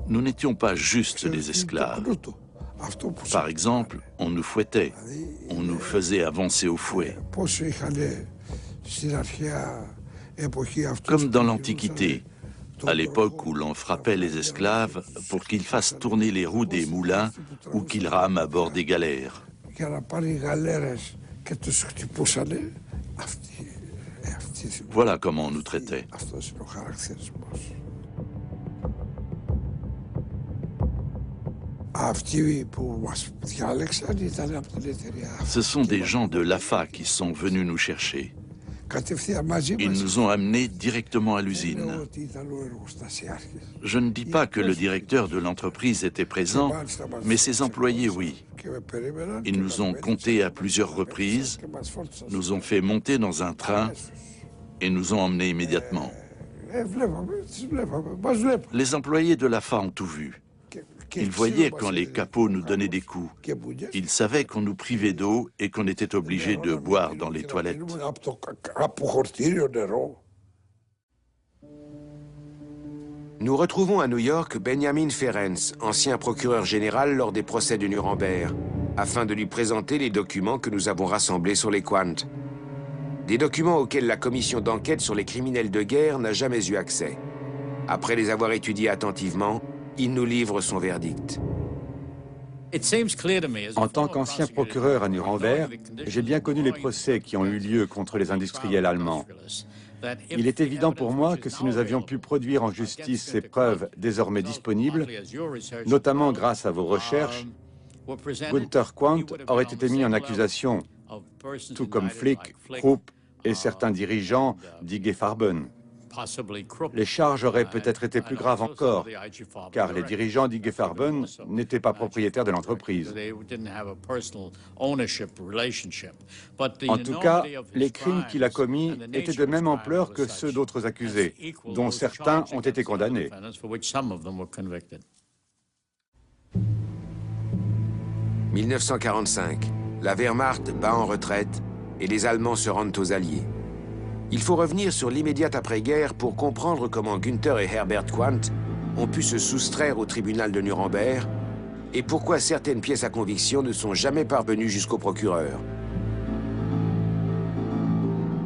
Nous n'étions pas juste des esclaves. Par exemple, on nous fouettait, on nous faisait avancer au fouet. Comme dans l'Antiquité, à l'époque où l'on frappait les esclaves pour qu'ils fassent tourner les roues des moulins ou qu'ils rament à bord des galères. Voilà comment on nous traitait. Ce sont des gens de l'AFA qui sont venus nous chercher. Ils nous ont amenés directement à l'usine. Je ne dis pas que le directeur de l'entreprise était présent, mais ses employés, oui. Ils nous ont comptés à plusieurs reprises, nous ont fait monter dans un train et nous ont emmenés immédiatement. Les employés de l'AFA ont tout vu. Ils voyaient quand les capots nous donnaient des coups. Ils savaient qu'on nous privait d'eau et qu'on était obligé de boire dans les toilettes. Nous retrouvons à New York Benjamin Ferencz, ancien procureur général lors des procès de Nuremberg, afin de lui présenter les documents que nous avons rassemblés sur les Quandt. Des documents auxquels la commission d'enquête sur les criminels de guerre n'a jamais eu accès. Après les avoir étudiés attentivement, il nous livre son verdict. En tant qu'ancien procureur à Nuremberg, j'ai bien connu les procès qui ont eu lieu contre les industriels allemands. Il est évident pour moi que si nous avions pu produire en justice ces preuves désormais disponibles, notamment grâce à vos recherches, Günther Quandt aurait été mis en accusation, tout comme Flick, Krupp et certains dirigeants d'IG Farben. Les charges auraient peut-être été plus graves encore, car les dirigeants d'IG Farben n'étaient pas propriétaires de l'entreprise. En tout cas, les crimes qu'il a commis étaient de même ampleur que ceux d'autres accusés, dont certains ont été condamnés. « 1945, la Wehrmacht bat en retraite et les Allemands se rendent aux Alliés. Il faut revenir sur l'immédiate après-guerre pour comprendre comment Günther et Herbert Quandt ont pu se soustraire au tribunal de Nuremberg et pourquoi certaines pièces à conviction ne sont jamais parvenues jusqu'au procureur.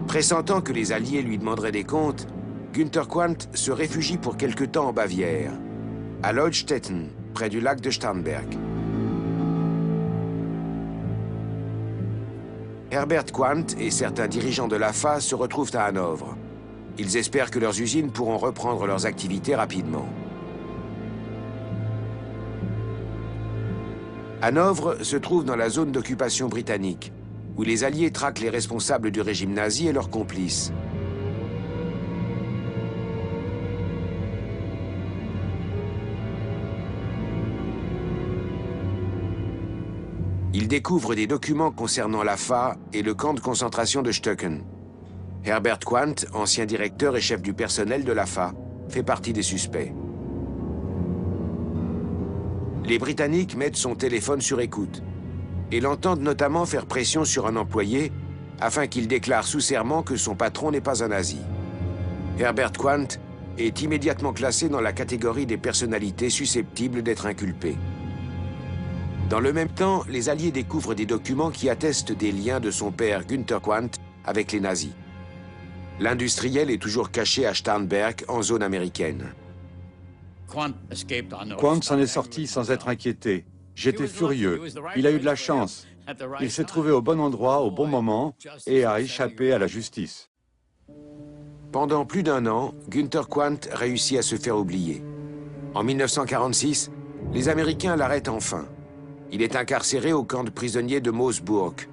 Pressentant que les Alliés lui demanderaient des comptes, Günther Quandt se réfugie pour quelque temps en Bavière, à Leutstetten, près du lac de Starnberg. Herbert Quandt et certains dirigeants de l'AFA se retrouvent à Hanovre. Ils espèrent que leurs usines pourront reprendre leurs activités rapidement. Hanovre se trouve dans la zone d'occupation britannique, où les Alliés traquent les responsables du régime nazi et leurs complices. Ils découvrent des documents concernant l'AFA et le camp de concentration de Stöcken. Herbert Quandt, ancien directeur et chef du personnel de l'AFA, fait partie des suspects. Les Britanniques mettent son téléphone sur écoute et l'entendent notamment faire pression sur un employé afin qu'il déclare sous serment que son patron n'est pas un nazi. Herbert Quandt est immédiatement classé dans la catégorie des personnalités susceptibles d'être inculpées. Dans le même temps, les Alliés découvrent des documents qui attestent des liens de son père Günther Quandt avec les nazis. L'industriel est toujours caché à Starnberg, en zone américaine. Quandt s'en est sorti sans être inquiété. J'étais furieux. Il a eu de la chance. Il s'est trouvé au bon endroit, au bon moment, et a échappé à la justice. Pendant plus d'un an, Günther Quandt réussit à se faire oublier. En 1946, les Américains l'arrêtent enfin. Il est incarcéré au camp de prisonniers de Moosburg.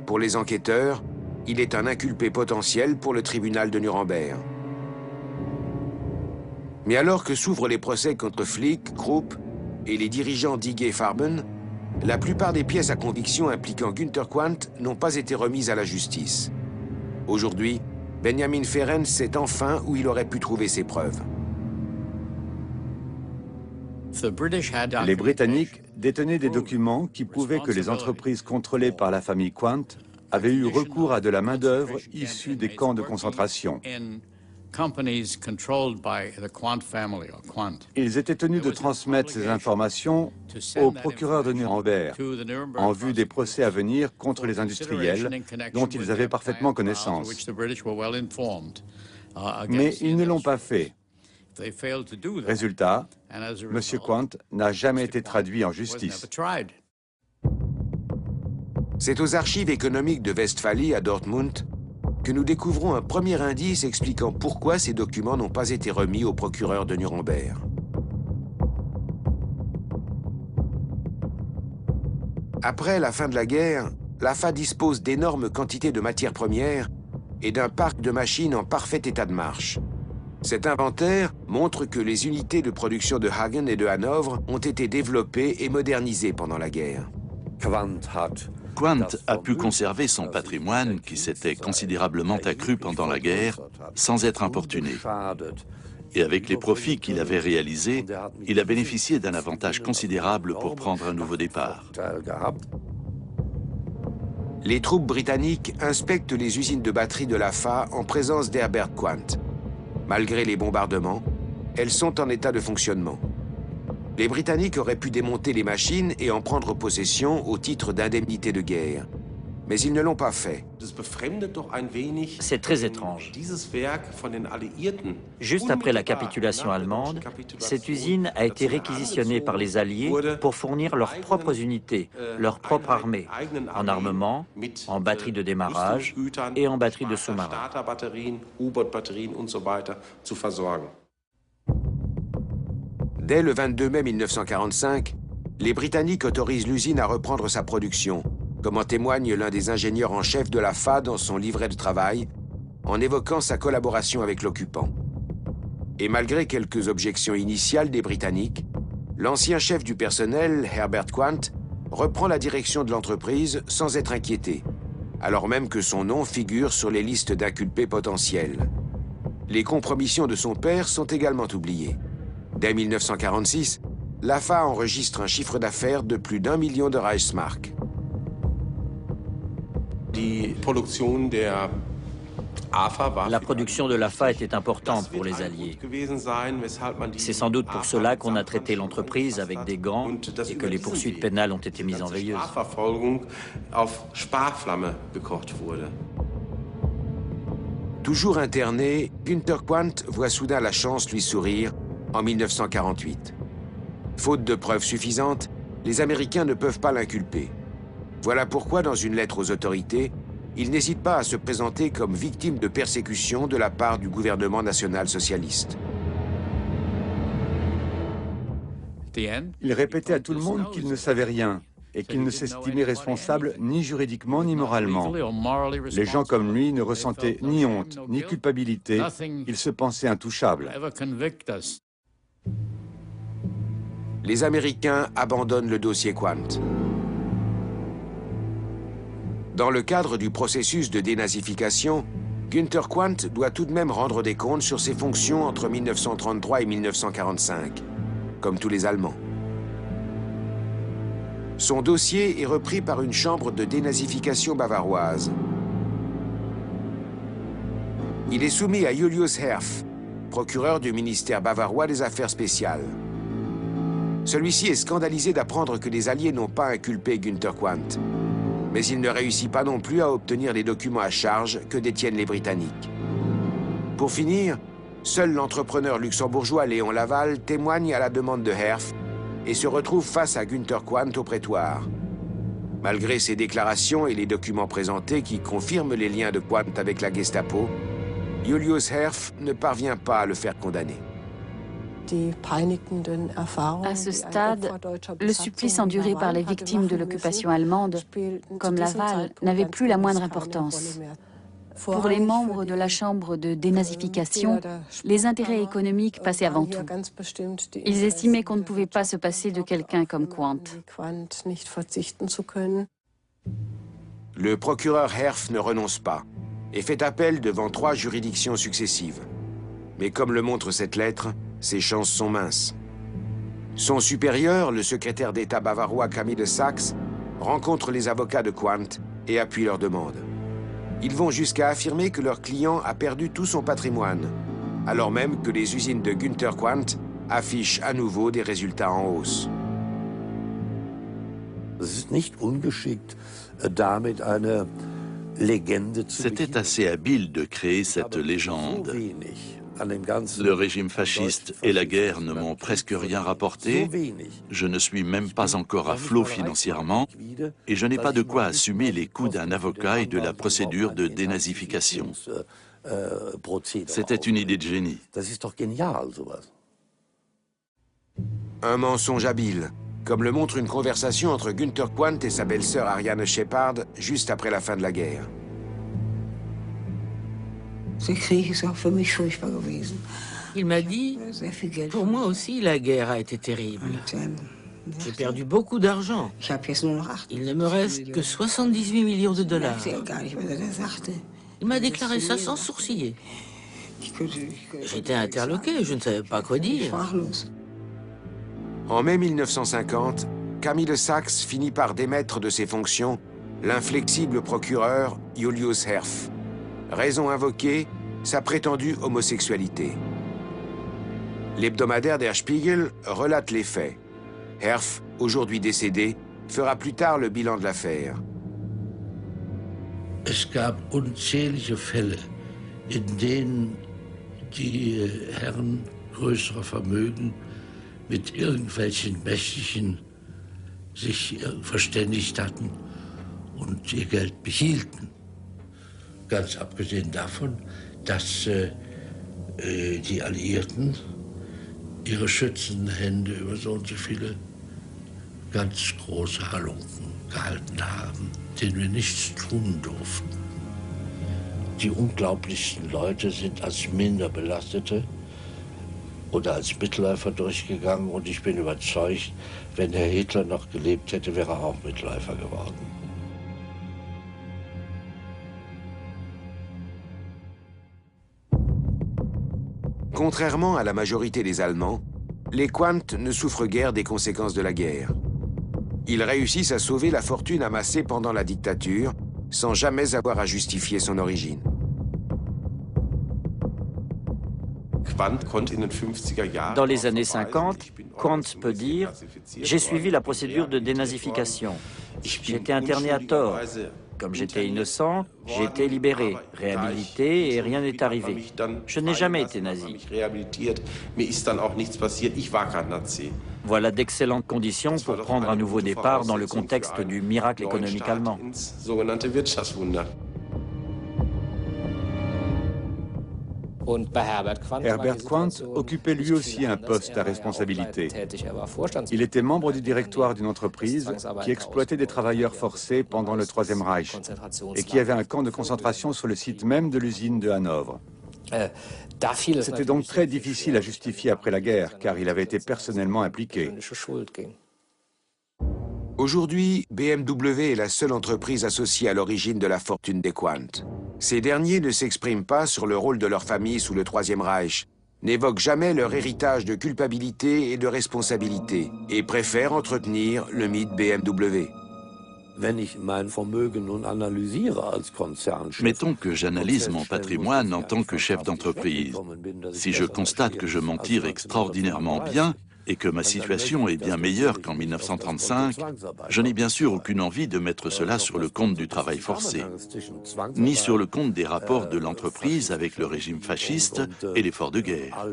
Pour les enquêteurs, il est un inculpé potentiel pour le tribunal de Nuremberg. Mais alors que s'ouvrent les procès contre Flick, Krupp et les dirigeants d'IG Farben, la plupart des pièces à conviction impliquant Günther Quandt n'ont pas été remises à la justice. Aujourd'hui, Benjamin Ferencz sait enfin où il aurait pu trouver ses preuves. Les Britanniques détenaient des documents qui prouvaient que les entreprises contrôlées par la famille Quandt avaient eu recours à de la main-d'œuvre issue des camps de concentration. Ils étaient tenus de transmettre ces informations au procureur de Nuremberg en vue des procès à venir contre les industriels dont ils avaient parfaitement connaissance. Mais ils ne l'ont pas fait. Résultat, M. Quandt n'a jamais été traduit en justice. C'est aux archives économiques de Westphalie, à Dortmund, que nous découvrons un premier indice expliquant pourquoi ces documents n'ont pas été remis au procureur de Nuremberg. Après la fin de la guerre, l'AFA dispose d'énormes quantités de matières premières et d'un parc de machines en parfait état de marche. Cet inventaire montre que les unités de production de Hagen et de Hanovre ont été développées et modernisées pendant la guerre. Quandt a pu conserver son patrimoine, qui s'était considérablement accru pendant la guerre, sans être importuné. Et avec les profits qu'il avait réalisés, il a bénéficié d'un avantage considérable pour prendre un nouveau départ. Les troupes britanniques inspectent les usines de batterie de l'AFA en présence d'Herbert Quandt. Malgré les bombardements, elles sont en état de fonctionnement. Les Britanniques auraient pu démonter les machines et en prendre possession au titre d'indemnité de guerre. Mais ils ne l'ont pas fait. C'est très étrange. Juste après la capitulation allemande, cette usine a été réquisitionnée par les Alliés pour fournir leurs propres unités, leur propre armée, en armement, en batterie de démarrage et en batterie de sous-marins. Dès le 22 mai 1945, les Britanniques autorisent l'usine à reprendre sa production, comme en témoigne l'un des ingénieurs en chef de l'AFA dans son livret de travail, en évoquant sa collaboration avec l'occupant. Et malgré quelques objections initiales des Britanniques, l'ancien chef du personnel, Herbert Quandt, reprend la direction de l'entreprise sans être inquiété, alors même que son nom figure sur les listes d'inculpés potentiels. Les compromissions de son père sont également oubliées. Dès 1946, l'AFA enregistre un chiffre d'affaires de plus d'1 million de Reichsmark. La production de l'AFA était importante pour les Alliés. C'est sans doute pour cela qu'on a traité l'entreprise avec des gants et que les poursuites pénales ont été mises en veilleuse. Toujours interné, Günther Quandt voit soudain la chance lui sourire en 1948. Faute de preuves suffisantes, les Américains ne peuvent pas l'inculper. Voilà pourquoi, dans une lettre aux autorités, il n'hésite pas à se présenter comme victime de persécution de la part du gouvernement national-socialiste. Il répétait à tout le monde qu'il ne savait rien et qu'il ne s'estimait responsable ni juridiquement ni moralement. Les gens comme lui ne ressentaient ni honte ni culpabilité, ils se pensaient intouchables. Les Américains abandonnent le dossier Quandt. Dans le cadre du processus de dénazification, Günther Quandt doit tout de même rendre des comptes sur ses fonctions entre 1933 et 1945, comme tous les Allemands. Son dossier est repris par une chambre de dénazification bavaroise. Il est soumis à Julius Herf, procureur du ministère bavarois des Affaires spéciales. Celui-ci est scandalisé d'apprendre que les Alliés n'ont pas inculpé Günther Quandt. Mais il ne réussit pas non plus à obtenir les documents à charge que détiennent les Britanniques. Pour finir, seul l'entrepreneur luxembourgeois Léon Laval témoigne à la demande de Herf et se retrouve face à Günther Quandt au prétoire. Malgré ses déclarations et les documents présentés qui confirment les liens de Quandt avec la Gestapo, Julius Herf ne parvient pas à le faire condamner. À ce stade, le supplice enduré par les victimes de l'occupation allemande, comme Laval, n'avait plus la moindre importance. Pour les membres de la Chambre de dénazification, les intérêts économiques passaient avant tout. Ils estimaient qu'on ne pouvait pas se passer de quelqu'un comme Quandt. Le procureur Herf ne renonce pas et fait appel devant 3 juridictions successives. Mais comme le montre cette lettre, ses chances sont minces. Son supérieur, le secrétaire d'État bavarois Camille de Saxe, rencontre les avocats de Quandt et appuie leur demande. Ils vont jusqu'à affirmer que leur client a perdu tout son patrimoine, alors même que les usines de Günther Quandt affichent à nouveau des résultats en hausse. C'était assez habile de créer cette légende. Le régime fasciste et la guerre ne m'ont presque rien rapporté, je ne suis même pas encore à flot financièrement et je n'ai pas de quoi assumer les coûts d'un avocat et de la procédure de dénazification. C'était une idée de génie. Un mensonge habile, comme le montre une conversation entre Günther Quandt et sa belle-sœur Ariane Shepard juste après la fin de la guerre. Il m'a dit, pour moi aussi, la guerre a été terrible. J'ai perdu beaucoup d'argent. Il ne me reste que 78 millions de dollars. Il m'a déclaré ça sans sourciller. J'étais interloqué, je ne savais pas quoi dire. En mai 1950, Camille Sachs finit par démettre de ses fonctions l'inflexible procureur Julius Herf. Raison invoquée, sa prétendue homosexualité. L'hebdomadaire Der Spiegel relate les faits. Herf, aujourd'hui décédé, fera plus tard le bilan de l'affaire. Es gab unzählige Fälle, in denen die Herren größerer Vermögen mit irgendwelchen Mächtigen sich verständigt hatten und ihr Geld behielten. Ganz abgesehen davon, dass die Alliierten ihre schützenden Hände über so und so viele ganz große Halunken gehalten haben, denen wir nichts tun durften. Die unglaublichsten Leute sind als Minderbelastete oder als Mitläufer durchgegangen und ich bin überzeugt, wenn Herr Hitler noch gelebt hätte, wäre er auch Mitläufer geworden. Contrairement à la majorité des Allemands, les Quandt ne souffrent guère des conséquences de la guerre. Ils réussissent à sauver la fortune amassée pendant la dictature, sans jamais avoir à justifier son origine. Dans les années 50, Quandt peut dire « J'ai suivi la procédure de dénazification. J'étais interné à tort. Comme j'étais innocent, j'ai été libéré, réhabilité et rien n'est arrivé. Je n'ai jamais été nazi. » Voilà d'excellentes conditions pour prendre un nouveau départ dans le contexte du miracle économique allemand. Herbert Quandt occupait lui aussi un poste à responsabilité. Il était membre du directoire d'une entreprise qui exploitait des travailleurs forcés pendant le Troisième Reich et qui avait un camp de concentration sur le site même de l'usine de Hanovre. C'était donc très difficile à justifier après la guerre, car il avait été personnellement impliqué. Aujourd'hui, BMW est la seule entreprise associée à l'origine de la fortune des Quandt. Ces derniers ne s'expriment pas sur le rôle de leur famille sous le Troisième Reich, n'évoquent jamais leur héritage de culpabilité et de responsabilité, et préfèrent entretenir le mythe BMW. Mettons que j'analyse mon patrimoine en tant que chef d'entreprise. Si je constate que je m'en tire extraordinairement bien, et que ma situation est bien meilleure qu'en 1935, je n'ai bien sûr aucune envie de mettre cela sur le compte du travail forcé, ni sur le compte des rapports de l'entreprise avec le régime fasciste et l'effort de guerre.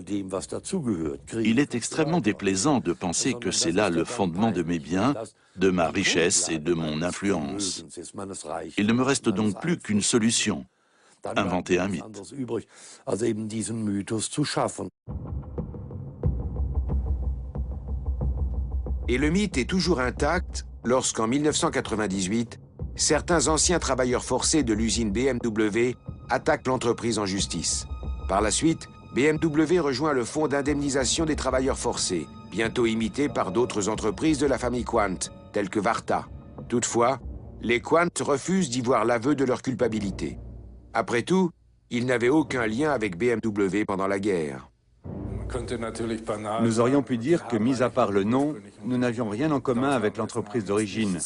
Il est extrêmement déplaisant de penser que c'est là le fondement de mes biens, de ma richesse et de mon influence. Il ne me reste donc plus qu'une solution, inventer un mythe. Et le mythe est toujours intact lorsqu'en 1998, certains anciens travailleurs forcés de l'usine BMW attaquent l'entreprise en justice. Par la suite, BMW rejoint le fonds d'indemnisation des travailleurs forcés, bientôt imité par d'autres entreprises de la famille Quandt, telles que Varta. Toutefois, les Quandt refusent d'y voir l'aveu de leur culpabilité. Après tout, ils n'avaient aucun lien avec BMW pendant la guerre. Nous aurions pu dire que, mis à part le nom, nous n'avions rien en commun avec l'entreprise d'origine.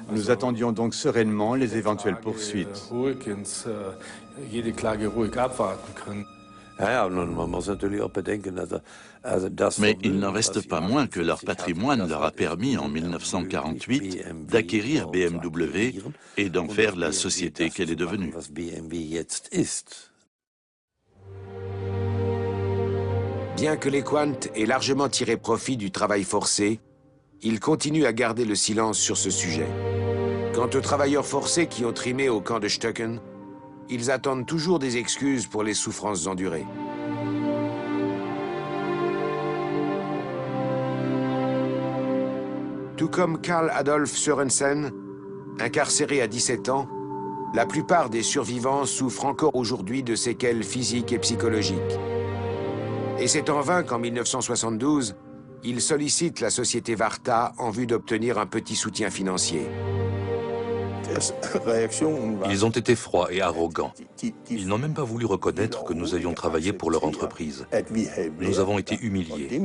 Nous attendions donc sereinement les éventuelles poursuites. Mais il n'en reste pas moins que leur patrimoine leur a permis en 1948 d'acquérir BMW et d'en faire la société qu'elle est devenue. Bien que les Quandt aient largement tiré profit du travail forcé, ils continuent à garder le silence sur ce sujet. Quant aux travailleurs forcés qui ont trimé au camp de Stöcken, ils attendent toujours des excuses pour les souffrances endurées. Tout comme Karl Adolf Sørensen, incarcéré à 17 ans, la plupart des survivants souffrent encore aujourd'hui de séquelles physiques et psychologiques. Et c'est en vain qu'en 1972, ils sollicitent la société Varta en vue d'obtenir un petit soutien financier. Ils ont été froids et arrogants. Ils n'ont même pas voulu reconnaître que nous avions travaillé pour leur entreprise. Nous avons été humiliés.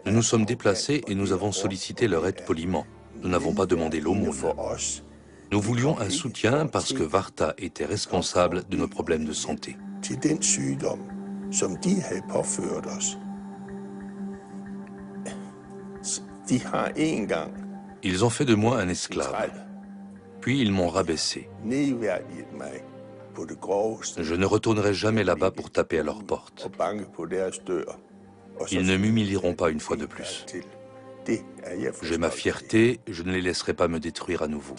Nous nous sommes déplacés et nous avons sollicité leur aide poliment. Nous n'avons pas demandé l'aumône. Nous voulions un soutien parce que Varta était responsable de nos problèmes de santé. Ils ont fait de moi un esclave. Puis ils m'ont rabaissé. Je ne retournerai jamais là-bas pour taper à leur porte. Ils ne m'humilieront pas une fois de plus. J'ai ma fierté, je ne les laisserai pas me détruire à nouveau.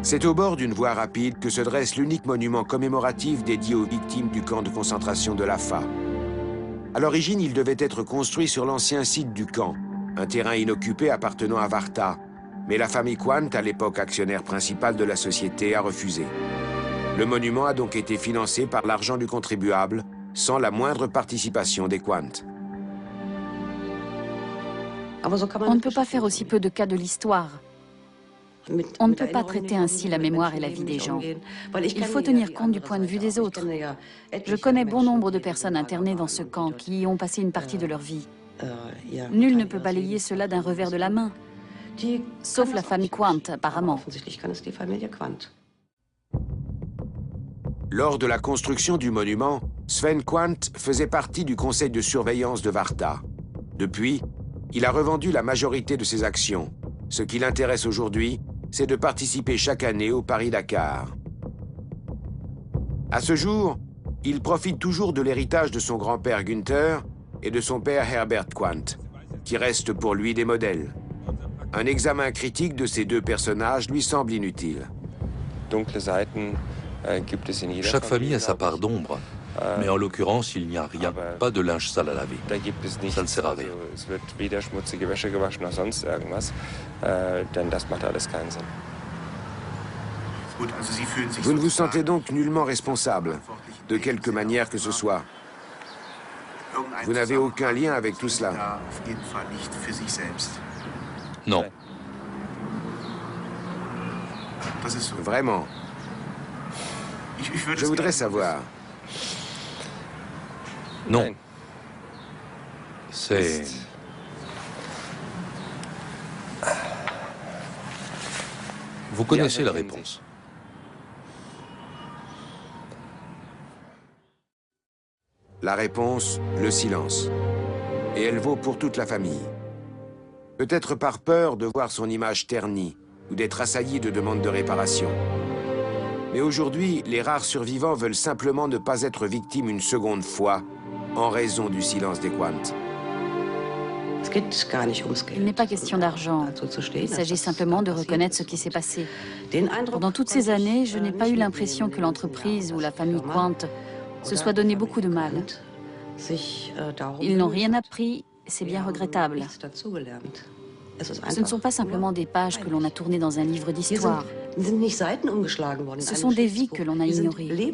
C'est au bord d'une voie rapide que se dresse l'unique monument commémoratif dédié aux victimes du camp de concentration de Laffa. À l'origine, il devait être construit sur l'ancien site du camp, un terrain inoccupé appartenant à Varta, mais la famille Quandt, à l'époque actionnaire principal de la société, a refusé. Le monument a donc été financé par l'argent du contribuable, sans la moindre participation des Quandt. On ne peut pas faire aussi peu de cas de l'histoire. On ne peut pas traiter ainsi la mémoire et la vie des gens. Il faut tenir compte du point de vue des autres. Je connais bon nombre de personnes internées dans ce camp qui y ont passé une partie de leur vie. Nul ne peut balayer cela d'un revers de la main, sauf la famille Quandt, apparemment. Lors de la construction du monument, Sven Quandt faisait partie du conseil de surveillance de Varta. Depuis, il a revendu la majorité de ses actions. Ce qui l'intéresse aujourd'hui, c'est de participer chaque année au Paris-Dakar. À ce jour, il profite toujours de l'héritage de son grand-père Günther et de son père Herbert Quandt, qui restent pour lui des modèles. Un examen critique de ces deux personnages lui semble inutile. Chaque famille a sa part d'ombre, mais en l'occurrence, il n'y a rien, pas de linge sale à laver. Ça ne sert à rien. Vous ne vous sentez donc nullement responsable, de quelque manière que ce soit. Vous n'avez aucun lien avec tout cela. Non. Vraiment. Je voudrais savoir. Non. C'est... Vous connaissez la réponse. La réponse, le silence. Et elle vaut pour toute la famille. Peut-être par peur de voir son image ternie ou d'être assailli de demandes de réparation. Mais aujourd'hui, les rares survivants veulent simplement ne pas être victimes une seconde fois en raison du silence des Quandt. Il n'est pas question d'argent. Il s'agit simplement de reconnaître ce qui s'est passé. Pendant toutes ces années, je n'ai pas eu l'impression que l'entreprise ou la famille Quandt se soit donné beaucoup de mal. Ils n'ont rien appris, c'est bien regrettable. Ce ne sont pas simplement des pages que l'on a tournées dans un livre d'histoire. Ce sont des vies que l'on a ignorées.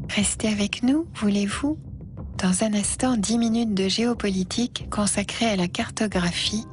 Restez avec nous, voulez-vous? Dans un instant, 10 minutes de géopolitique consacrée à la cartographie